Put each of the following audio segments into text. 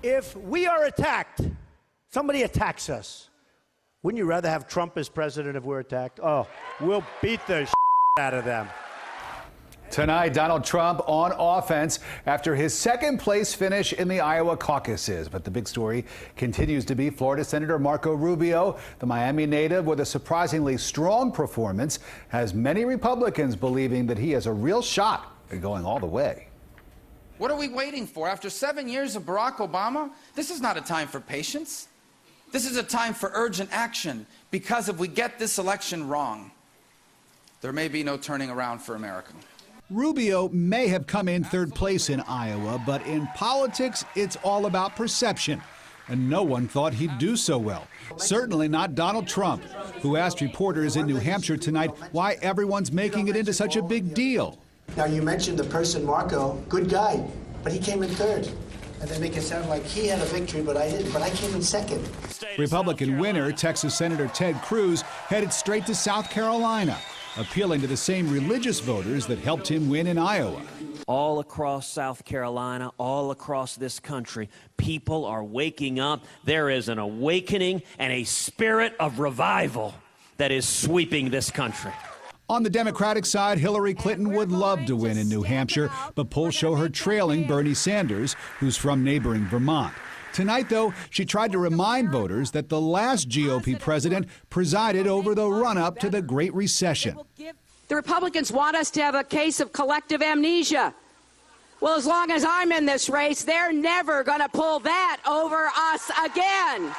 If we are attacked, somebody attacks us, wouldn't you rather have Trump as president if we're attacked? Oh, we'll beat the out of them. Tonight, Donald Trump on offense after his second-place finish in the Iowa caucuses. But the big story continues to be Florida Senator Marco Rubio. The Miami native, with a surprisingly strong performance, has many Republicans believing that he has a real shot at going all the way. What are we waiting for? After 7 years of Barack Obama, this is not a time for patience. This is a time for urgent action, because if we get this election wrong, there may be no turning around for America. Rubio may have come in third place in Iowa, but in politics, it's all about perception. And no one thought he'd do so well. Certainly not Donald Trump, who asked reporters in New Hampshire tonight why everyone's making it into such a big deal. Now, you mentioned the person, Marco, good guy, but he came in third. And they make it sound like he had a victory, but I didn't. But I came in second. Republican winner, Texas Senator Ted Cruz, headed straight to South Carolina, appealing to the same religious voters that helped him win in Iowa. All across South Carolina, all across this country, people are waking up. There is an awakening and a spirit of revival that is sweeping this country. On the Democratic side, Hillary Clinton would love to win in New Hampshire, but polls show her trailing Bernie Sanders, who's from neighboring Vermont. Tonight, though, she tried to remind voters that the last GOP president presided over the run-up to the Great Recession. The Republicans want us to have a case of collective amnesia. Well, as long as I'm in this race, they're never going to pull that over us again.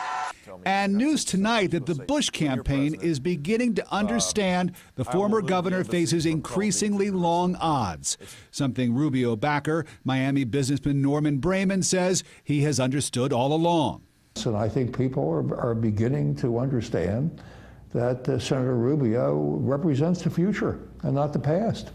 And news tonight that the Bush campaign is beginning to understand the former governor faces increasingly long odds, something Rubio backer, Miami businessman Norman Brayman, says he has understood all along. And I think people are beginning to understand that Senator Rubio represents the future and not the past.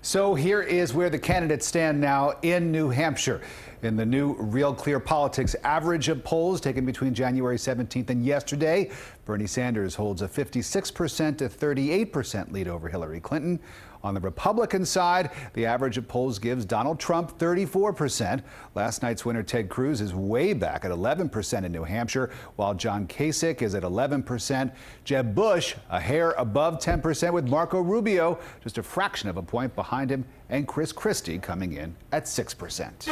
So here is where the candidates stand now in New Hampshire. In the new Real Clear Politics average of polls taken between January 17th and yesterday, Bernie Sanders holds a 56% to 38% lead over Hillary Clinton. On the Republican side, the average of polls gives Donald Trump 34%. Last night's winner, Ted Cruz, is way back at 11% in New Hampshire, while John Kasich is at 11%. Jeb Bush, a hair above 10%, with Marco Rubio just a fraction of a point behind him, and Chris Christie coming in at 6%.